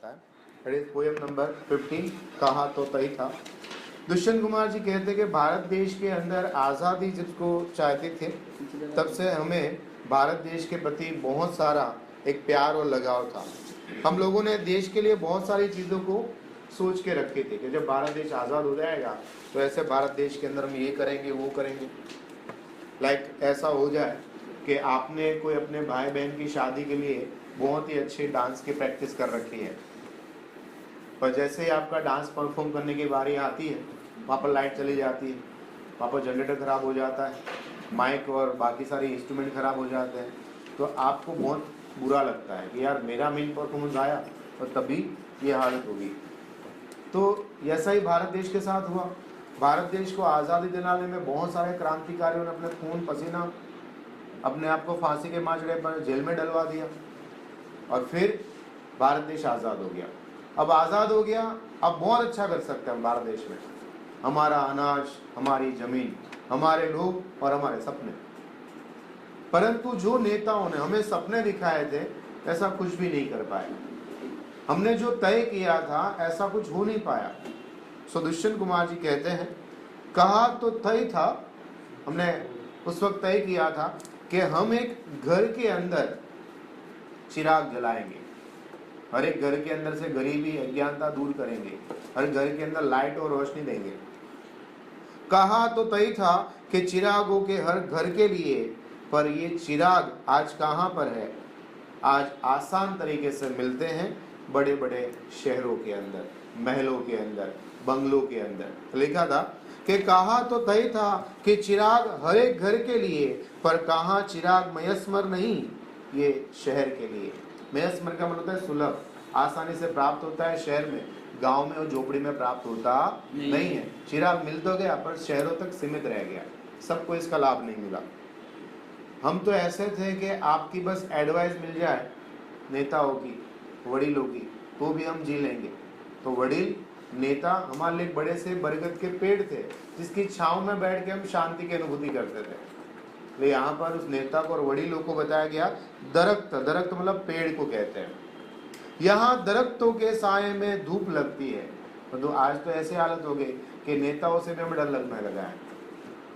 जाता है। That is poem number 15, कहा तो तय था। दुष्यंत कुमार जी कहते हैं कि भारत देश के अंदर आज़ादी जिसको चाहते थे, तब से हमें भारत देश के प्रति बहुत सारा एक प्यार और लगाव था। हम लोगों ने देश के लिए बहुत सारी चीज़ों को सोच के रखे थे कि जब भारत देश आज़ाद हो जाएगा तो ऐसे भारत देश के अंदर हम ये करेंगे वो करेंगे। लाइक ऐसा हो जाए कि आपने कोई अपने भाई बहन की शादी के लिए बहुत ही अच्छे डांस की प्रैक्टिस कर रखी है, पर जैसे ही आपका डांस परफॉर्म करने की बारी आती है वहाँ पर लाइट चली जाती है, वहाँ पर जनरेटर ख़राब हो जाता है, माइक और बाकी सारे इंस्ट्रूमेंट ख़राब हो जाते हैं, तो आपको बहुत बुरा लगता है कि यार मेरा मेन परफॉर्मेंस आया और तभी ये हालत होगी। तो ऐसा ही भारत देश के साथ हुआ। भारत देश को आज़ादी दिलाने में बहुत सारे क्रांतिकारियों ने अपने खून पसीना अपने आप को फांसी के माचड़े पर जेल में डलवा दिया और फिर भारत देश आज़ाद हो गया। अब आज़ाद हो गया, अब बहुत अच्छा कर सकते हैं हम भारत देश में, हमारा अनाज, हमारी ज़मीन, हमारे लोग और हमारे सपने। परंतु जो नेताओं ने हमें सपने दिखाए थे ऐसा कुछ भी नहीं कर पाए। हमने जो तय किया था ऐसा कुछ हो नहीं पाया। सो दुष्यंत कुमार जी कहते हैं, कहा तो तय था, हमने उस वक्त तय किया था कि हम एक घर के अंदर चिराग जलाएंगे, हर एक घर के अंदर से गरीबी अज्ञानता दूर करेंगे, हर घर के अंदर लाइट और रोशनी देंगे। कहा तो तय था कि चिरागों के हर घर के लिए, पर ये चिराग आज कहाँ पर है? आज आसान तरीके से मिलते हैं बड़े बड़े शहरों के अंदर, महलों के अंदर, बंगलों के अंदर। तो लिखा था कि कहा तो तय था कि चिराग हर एक घर के लिए, पर कहाँ चिराग मयस्मर नहीं ये शहर के लिए। मयस्मर का मतलब होता है सुलभ, आसानी से प्राप्त होता है शहर में, गांव में और झोपड़ी में प्राप्त होता नहीं है। चिराग मिल तो गया पर शहरों तक सीमित रह गया, सबको इसका लाभ नहीं मिला। हम तो ऐसे थे कि आपकी बस एडवाइस मिल जाए नेताओं की, वडीलों की, तो भी हम जी लेंगे। तो वडील नेता हमारे लिए बड़े से बरगद के पेड़ थे जिसकी छांव में बैठ के हम शांति की अनुभूति करते थे। तो यहाँ पर उस नेता को और वडीलों को बताया गया दरख्त, दरख्त मतलब पेड़ को कहते हैं। यहाँ दरख्तों के साये में धूप लगती है। तो आज तो ऐसी हालत हो गई कि नेताओं से भी हमें डर लगने लगा है,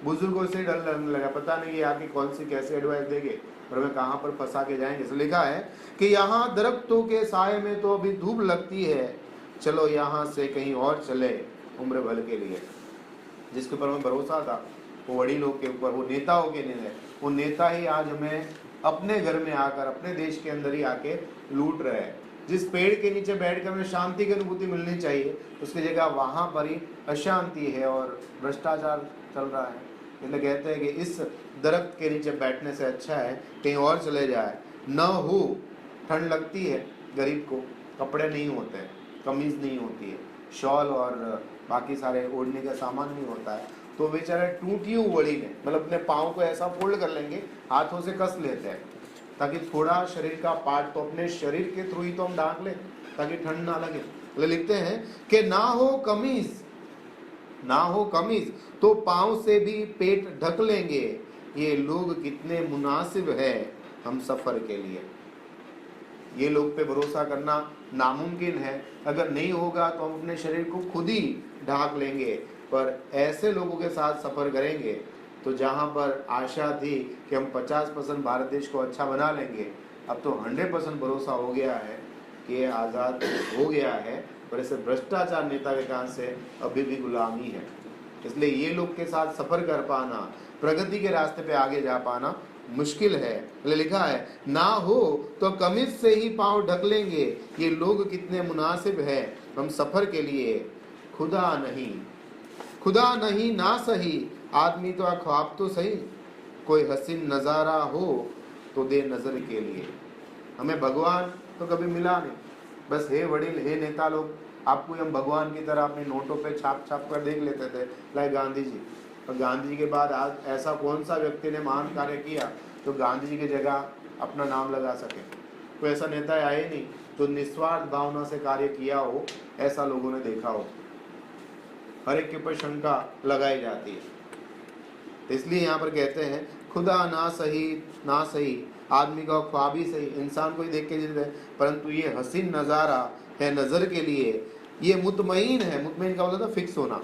बुजुर्गों से डर लगने लगा, पता नहीं ये आके कौन सी कैसे एडवाइस देंगे और हमें कहाँ पर फंसा के जाएंगे। तो लिखा है कि यहाँ दरख्तों के साये में तो अभी धूप लगती है, चलो यहाँ से कहीं और चले उम्र भर के लिए। जिसके ऊपर हमें भरोसा था वो वडीलों के ऊपर, वो नेताओं के नहीं है, वो नेता ही आज हमें अपने घर में आकर, अपने देश के अंदर ही आके लूट रहे हैं। जिस पेड़ के नीचे बैठकर हमें शांति की अनुभूति मिलनी चाहिए उसकी जगह वहाँ पर ही अशांति है और भ्रष्टाचार चल रहा है। इसलिए कहते हैं कि इस दरख्त के नीचे बैठने से अच्छा है कहीं और चले जाए। न हो, ठंड लगती है गरीब को, कपड़े नहीं होते हैं, कमीज नहीं होती है, शॉल और बाकी सारे ओढ़ने का सामान नहीं होता है, तो बेचारे टूटी हुई वड़ी में मतलब अपने पाँव को ऐसा फोल्ड कर लेंगे, हाथों से कस लेते हैं ताकि थोड़ा शरीर का पार्ट तो अपने शरीर के थ्रू ही तो हम ढांक लें ताकि ठंड ना लगे। लिखते हैं कि ना हो कमीज, ना हो कमीज तो पाँव से भी पेट ढक लेंगे, ये लोग कितने मुनासिब है हम सफर के लिए। ये लोग पे भरोसा करना नामुमकिन है, अगर नहीं होगा तो हम अपने शरीर को खुद ही ढाक लेंगे, पर ऐसे लोगों के साथ सफर करेंगे तो जहाँ पर आशा थी कि हम 50% भारत देश को अच्छा बना लेंगे, अब तो 100% भरोसा हो गया है कि ये आज़ाद हो गया है, पर ऐसे भ्रष्टाचार नेता के कारण से अभी भी गुलामी है। इसलिए ये लोग के साथ सफर कर पाना, प्रगति के रास्ते पे आगे जा पाना मुश्किल है। लिखा है ना हो तो कमीज से ही पांव ढक लेंगे, ये लोग कितने मुनासिब है हम सफर के लिए। खुदा नहीं, खुदा नहीं ना सही, आदमी तो ख्वाब तो सही, कोई हसीन नज़ारा हो तो दे नजर के लिए। हमें भगवान तो कभी मिला नहीं, बस हे वडील, हे नेता लोग, आपको हम भगवान की तरह अपने नोटों पे छाप छाप कर देख लेते थे, लाइक गांधी जी। और गांधी जी के बाद आज ऐसा कौन सा व्यक्ति ने महान कार्य किया तो गांधी जी की जगह अपना नाम लगा सके? कोई ऐसा नेता आया ही नहीं जो निस्वार्थ भावना से कार्य किया हो, ऐसा लोगों ने देखा हो। हर एक के ऊपर शंका लगाई जाती है। इसलिए यहाँ पर कहते हैं खुदा ना सही, ना सही, आदमी का ख्वाब ही सही, इंसान को ही देख के जिद है, परंतु ये हसीन नज़ारा है नजर के लिए, ये मुतमईन है। मुतमईन का मतलब था फिक्स होना।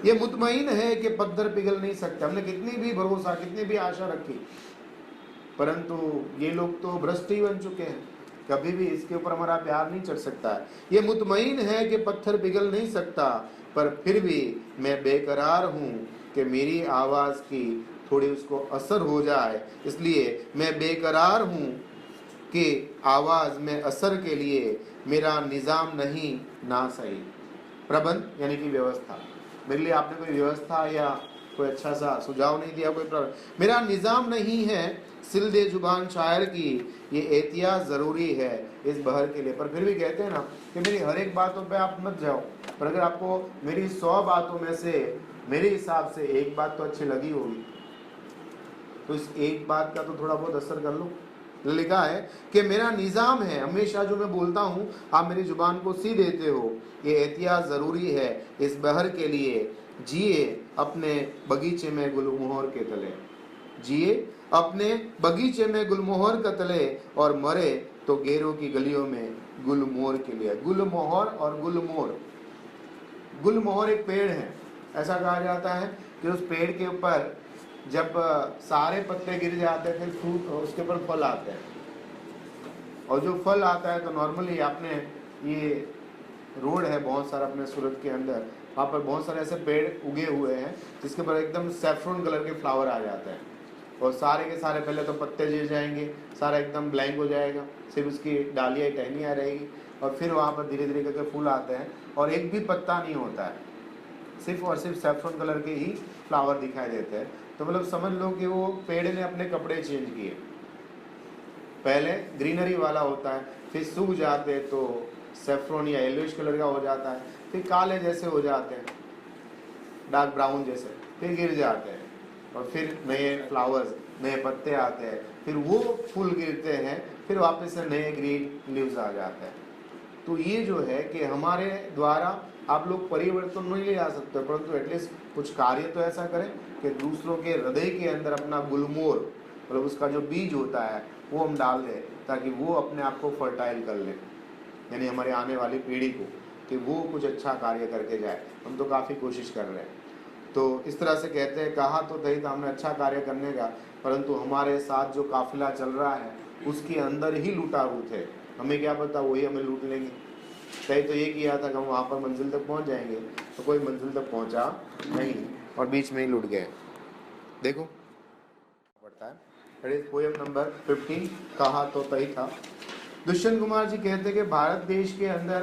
ये मुतमईन है कि पत्थर पिघल नहीं सकते। हमने कितनी भी भरोसा, कितनी भी आशा रखी, परंतु ये लोग तो भ्रष्ट ही बन चुके हैं। कभी भी इसके ऊपर हमारा प्यार नहीं चढ़ सकता है। ये मुतमईन है कि पत्थर पिघल नहीं सकता, पर फिर भी मैं बेकरार हूँ कि मेरी आवाज़ की थोड़ी उसको असर हो जाए। इसलिए मैं बेकरार हूँ कि आवाज़ में असर के लिए मेरा निज़ाम नहीं ना सही। प्रबंध यानी कि व्यवस्था। मेरे लिए आपने कोई व्यवस्था या कोई अच्छा सा सुझाव नहीं दिया, कोई प्रबंध। मेरा निज़ाम नहीं है सिल दे जुबान शायर की, ये एहतियात ज़रूरी है इस बहर के लिए। पर फिर भी कहते हैं ना कि मेरी हर एक बातों पे आप मत जाओ, पर अगर आपको मेरी 100 बातों में से मेरे हिसाब से एक बात तो अच्छी लगी होगी, तो इस एक बात का तो थोड़ा बहुत असर कर लो। लिखा है कि मेरा निज़ाम है, हमेशा जो मैं बोलता हूँ आप मेरी जुबान को सी देते हो, ये एहतियात ज़रूरी है इस बहर के लिए। जिए अपने बगीचे में गुलमोहर के तले, जिए अपने बगीचे में गुलमोहर के तले, और मरे तो गेरों की गलियों में गुलमोहर के लिए। गुलमोहर और गुलमोहर, गुलमोहर एक पेड़ है। ऐसा कहा जाता है कि उस पेड़ के ऊपर जब सारे पत्ते गिर जाते हैं, फिर फ्रूट, उसके ऊपर फल आते हैं। और जो फल आता है तो नॉर्मली आपने, ये रोड है बहुत सारा अपने सूरत के अंदर, वहाँ पर बहुत सारे ऐसे पेड़ उगे हुए हैं जिसके ऊपर एकदम सैफरन कलर के फ्लावर आ जाते हैं। और सारे के सारे पहले तो पत्ते गिर जाएंगे, सारा एकदम ब्लैंक हो जाएगा, सिर्फ उसकी डालियाँ टहनियाँ रहेगी, और फिर वहाँ पर धीरे धीरे करके फूल आते हैं और एक भी पत्ता नहीं होता है, सिर्फ और सिर्फ सैफरन कलर के ही फ्लावर दिखाई देते हैं। तो मतलब समझ लो कि वो पेड़ ने अपने कपड़े चेंज किए। पहले ग्रीनरी वाला होता है, फिर सूख जाते तो सैफरन या येलोइश कलर का हो जाता है, फिर काले जैसे हो जाते हैं, डार्क ब्राउन जैसे, फिर गिर जाते हैं, और फिर नए फ्लावर्स, नए पत्ते आते हैं, फिर वो फूल गिरते हैं, फिर वापस से नए ग्रीन लीव्स आ जाते हैं। तो ये जो है कि हमारे द्वारा आप लोग परिवर्तन नहीं ले आ सकते, परंतु एटलीस्ट कुछ कार्य तो ऐसा करें कि दूसरों के हृदय के अंदर अपना गुलमोहर, मतलब उसका जो बीज होता है वो हम डाल दें, ताकि वो अपने आप को फर्टाइल कर ले, यानी हमारे आने वाली पीढ़ी को, कि वो कुछ अच्छा कार्य करके जाए। हम तो काफ़ी कोशिश कर रहे हैं। तो इस तरह से कहते हैं, कहा तो सही था हमने अच्छा कार्य करने का, परंतु हमारे साथ जो काफिला चल रहा है उसके अंदर ही लुटारू थे। हमें क्या पता वही हमें लूट लेंगे। तय तो ये किया था कि हम वहाँ पर मंजिल तक पहुँच जाएंगे, तो कोई मंजिल तक पहुँचा नहीं और बीच में ही लुट गए। देखो पड़ता है पोएम नंबर 15, कहा तो सही था। दुष्यंत कुमार जी कहते हैं कि भारत देश के अंदर